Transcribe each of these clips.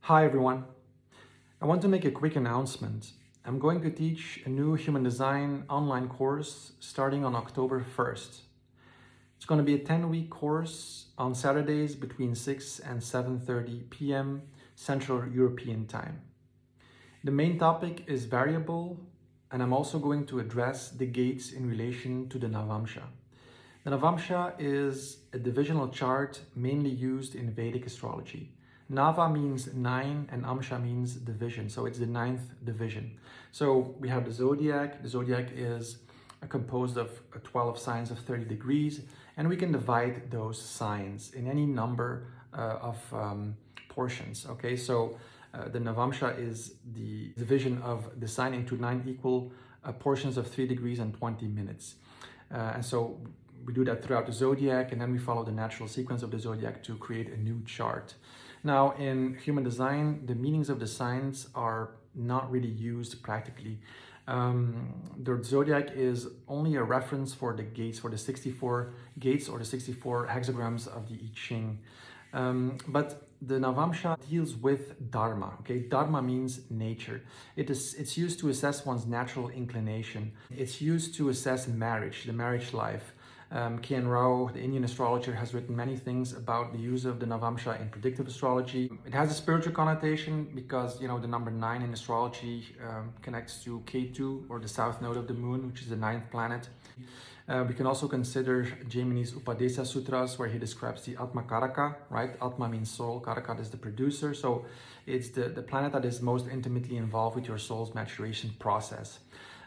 Hi everyone. I want to make a quick announcement. I'm going to teach a new human design online course starting on October 1st. It's going to be a 10-week course on Saturdays between 6 and 7:30 p.m. Central European Time. The main topic is variable, and I'm also going to address the gates in relation to the Navamsa. The Navamsa is a divisional chart mainly used in Vedic astrology. Nava means 9 and Amsha means division, so it's the 9th division. So we have the zodiac. The zodiac is composed of 12 signs of 30 degrees, and we can divide those signs in any number of portions. Okay, so the Navamsa is the division of the sign into 9 equal portions of 3 degrees and 20 minutes. And so we do that throughout the zodiac, and then we follow the natural sequence of the zodiac to create a new chart. Now, in human design, the meanings of the signs are not really used practically. The zodiac is only a reference for the gates, for the 64 gates or the 64 hexagrams of the I Ching. But the Navamsa deals with Dharma. Okay, Dharma means nature. It's used to assess one's natural inclination. It's used to assess marriage, the marriage life. Kian Rao, the Indian astrologer, has written many things about the use of the Navamsa in predictive astrology. It has a spiritual connotation because, the number 9 in astrology connects to Ketu, or the south node of the moon, which is the 9th planet. We can also consider Jaimini's Upadesa Sutras, where he describes the Atma Karaka, right? Atma means soul, Karaka is the producer. So it's the planet that is most intimately involved with your soul's maturation process.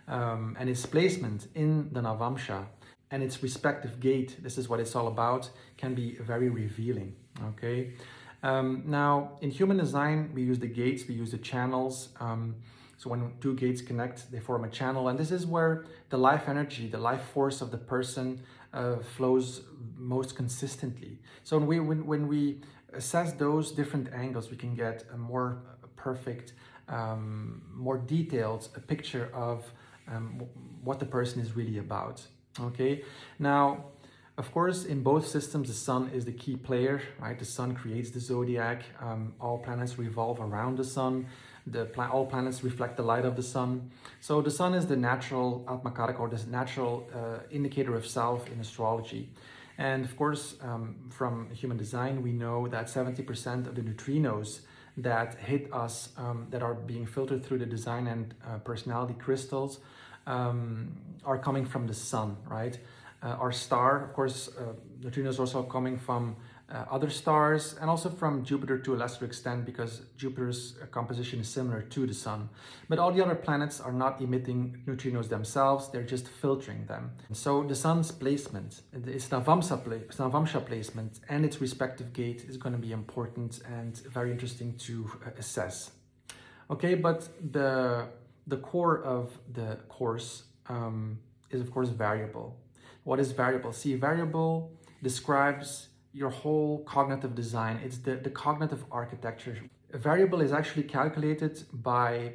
And its placement in the Navamsa and its respective gate, this is what it's all about, can be very revealing, okay? Now, in human design, we use the gates, we use the channels. So when two gates connect, they form a channel, and this is where the life energy, the life force of the person flows most consistently. So when we assess those different angles, we can get a more perfect, more detailed picture of what the person is really about. Okay, now, of course, in both systems, the sun is the key player, right? The sun creates the zodiac. All planets revolve around the sun. All planets reflect the light of the sun. So the sun is the natural Atmakaraka, or the natural indicator of self in astrology. And of course, from human design, we know that 70% of the neutrinos that hit us, that are being filtered through the design and personality crystals, are coming from the sun, right? Our star, of course, neutrinos are also coming from other stars, and also from Jupiter to a lesser extent, because Jupiter's composition is similar to the sun. But all the other planets are not emitting neutrinos themselves, they're just filtering them. So the sun's placement, its Navamsa placement, and its respective gate is going to be important and very interesting to assess. Okay, but the core of the course is, of course, variable. What is variable? See, variable describes your whole cognitive design. It's the cognitive architecture. A variable is actually calculated by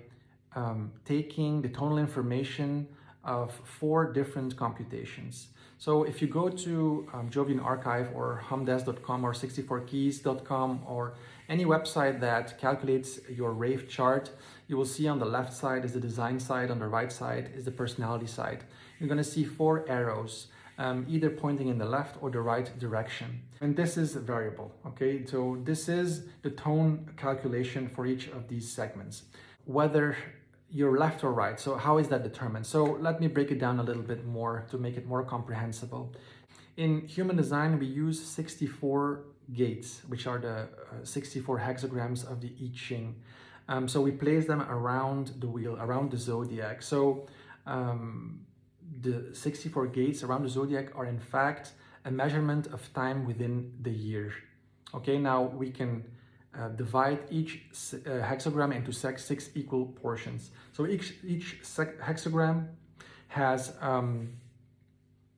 taking the tonal information of 4 different computations. So if you go to Jovian Archive or humdes.com or 64keys.com or any website that calculates your rave chart, you will see on the left side is the design side, on the right side is the personality side. You're going to see 4 arrows, either pointing in the left or the right direction. And this is a variable, okay? So this is the tone calculation for each of these segments, whether you're left or right. So how is that determined? So let me break it down a little bit more to make it more comprehensible. In human design, we use 64 gates, which are the 64 hexagrams of the I Ching. So we place them around the wheel, around the zodiac. So the 64 gates around the zodiac are in fact a measurement of time within the year. Okay, now we can divide each hexagram into 6 equal portions. So each hexagram has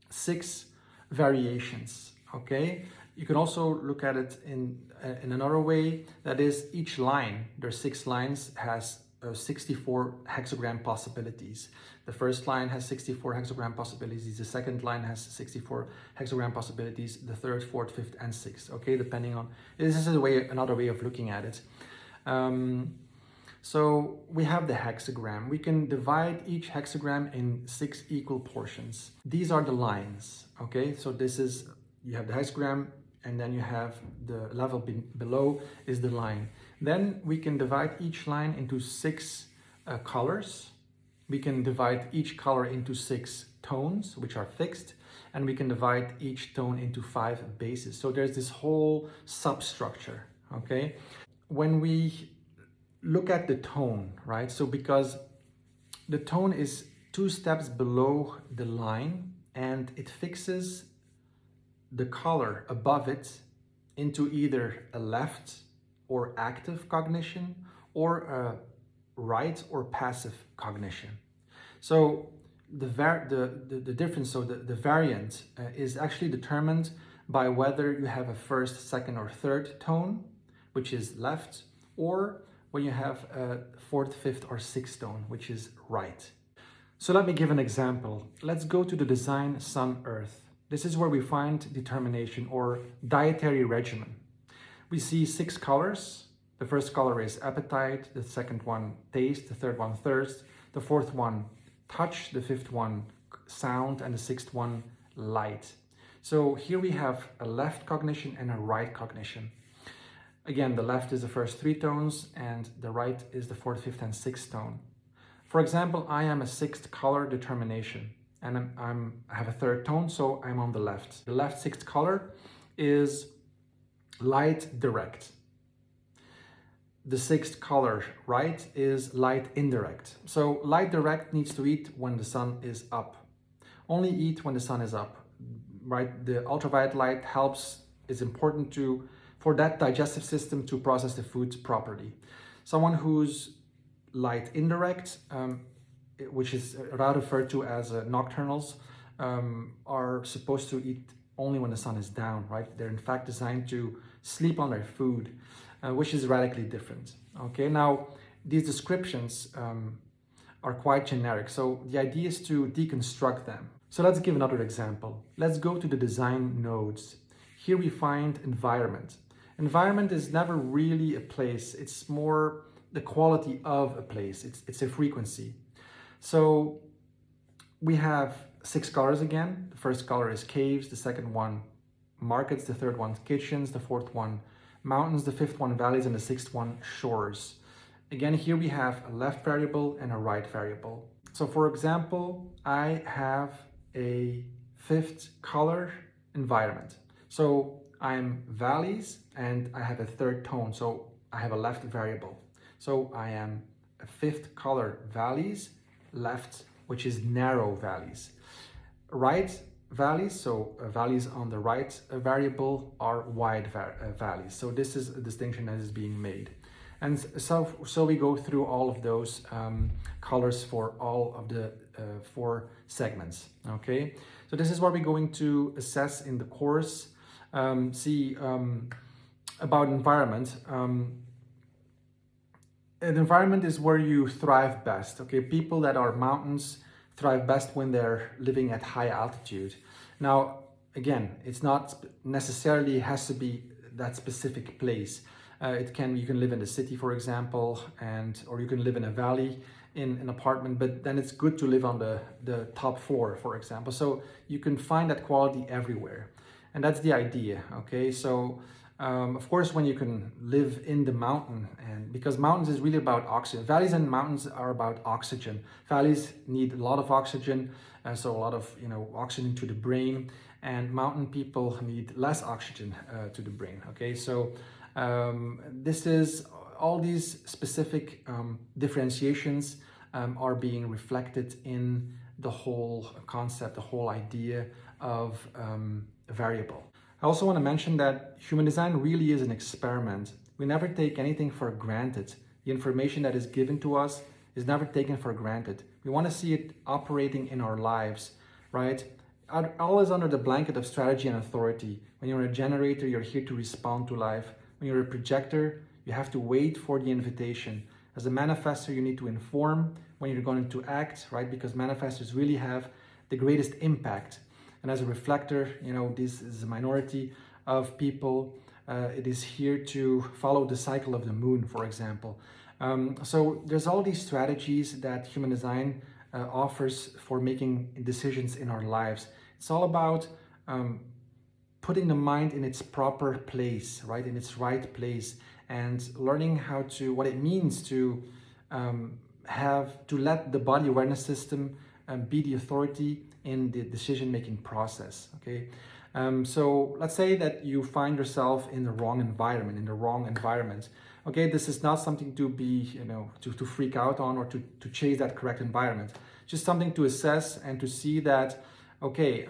6 variations. Okay, you can also look at it in another way. That is, each line, there's 6 lines, has 64 hexagram possibilities. The first line has 64 hexagram possibilities. The second line has 64 hexagram possibilities. The third, fourth, fifth, and sixth. Okay, depending on, this is another way of looking at it. So we have the hexagram. We can divide each hexagram in 6 equal portions. These are the lines, okay? So this is, you have the hexagram, and then you have the level below is the line. Then we can divide each line into 6 colors. We can divide each color into 6 tones, which are fixed, and we can divide each tone into 5 bases. So there's this whole substructure, okay? When we look at the tone, right? So because the tone is 2 steps below the line, and it fixes the color above it into either a left or active cognition or a right or passive cognition. So the difference, so the variant is actually determined by whether you have a first, second, or third tone, which is left, or when you have a fourth, fifth, or sixth tone, which is right. So let me give an example. Let's go to the design Sun Earth. This is where we find determination or dietary regimen. We see 6 colors. The first color is appetite, the second one taste, the third one thirst, the fourth one touch, the fifth one sound, and the sixth one light. So here we have a left cognition and a right cognition. Again, the left is the first 3 tones and the right is the fourth, fifth, and sixth tone. For example, I am a 6th color determination, and I have a 3rd tone, so I'm on the left. The left 6th color is light direct. The 6th color right is light indirect. So light direct needs to eat when the sun is up. Only eat when the sun is up, right? The ultraviolet light is important for that digestive system to process the foods properly. Someone who's light indirect, which is rather referred to as nocturnals, are supposed to eat only when the sun is down, right? They're in fact designed to sleep on their food, which is radically different. Okay, now these descriptions are quite generic, so the idea is to deconstruct them. So let's give another example. Let's go to the design nodes. Here we find environment. Environment is never really a place, it's more the quality of a place, it's a frequency. So we have 6 colors again. The first color is caves, the second one markets, the third one kitchens, the fourth one mountains, the fifth one valleys, and the sixth one shores. Again, here we have a left variable and a right variable. So for example, I have a 5th color environment. So I'm valleys and I have a 3rd tone, so I have a left variable. So I am a 5th color valleys, left, which is narrow valleys. Right valleys, so valleys on the right variable are wide valleys. So this is a distinction that is being made. And so we go through all of those colors for all of the 4 segments, okay? So this is what we're going to assess in the course. About environment. An environment is where you thrive best, okay? People that are mountains thrive best when they're living at high altitude. Now, again, it's not necessarily has to be that specific place. You can live in the city, for example, or you can live in a valley in an apartment, but then it's good to live on the top floor, for example. So you can find that quality everywhere. And that's the idea, okay? So of course, when you can live in the mountain, and because mountains is really about oxygen. Valleys and mountains are about oxygen. Valleys need a lot of oxygen, so a lot of oxygen to the brain, and mountain people need less oxygen to the brain. Okay, so this is all these specific differentiations are being reflected in the whole concept, the whole idea of a variable. I also want to mention that human design really is an experiment. We never take anything for granted. The information that is given to us is never taken for granted. We want to see it operating in our lives, right? Always under the blanket of strategy and authority. When you're a generator, you're here to respond to life. When you're a projector, you have to wait for the invitation. As a manifestor, you need to inform when you're going to act, right? Because manifestors really have the greatest impact. And as a reflector, this is a minority of people. It is here to follow the cycle of the moon, for example. So there's all these strategies that human design offers for making decisions in our lives. It's all about putting the mind in its proper place, right, in its right place, and learning what it means to let the body awareness system be the authority in the decision-making process. Okay, so let's say that you find yourself in the wrong environment. Okay, this is not something to be, to freak out on or to chase that correct environment. Just something to assess and to see that, okay,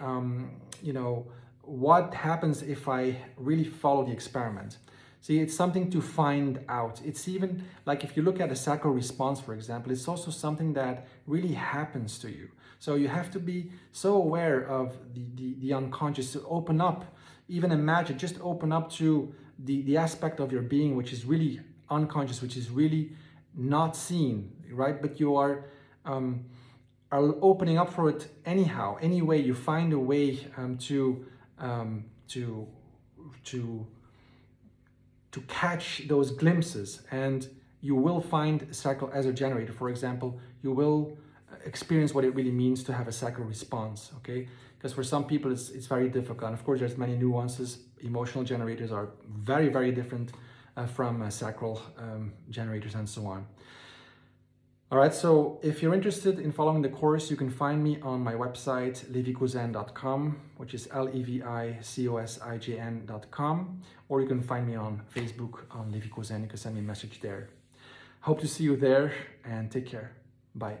what happens if I really follow the experiment? See, it's something to find out. It's even like if you look at a sacral response, for example, it's also something that really happens to you. So you have to be so aware of the unconscious, to open up, even imagine, just open up to the aspect of your being which is really unconscious, which is really not seen, right? But you are opening up for it anyhow. Anyway, you find a way to catch those glimpses, and you will find sacral as a generator. For example, you will experience what it really means to have a sacral response, okay? Because for some people it's very difficult. And of course, there's many nuances. Emotional generators are very, very different from sacral generators and so on. All right, so if you're interested in following the course, you can find me on my website, levicosijn.com, which is levicosijn.com, or you can find me on Facebook on Levi Cosijn. You can send me a message there. Hope to see you there, and take care. Bye.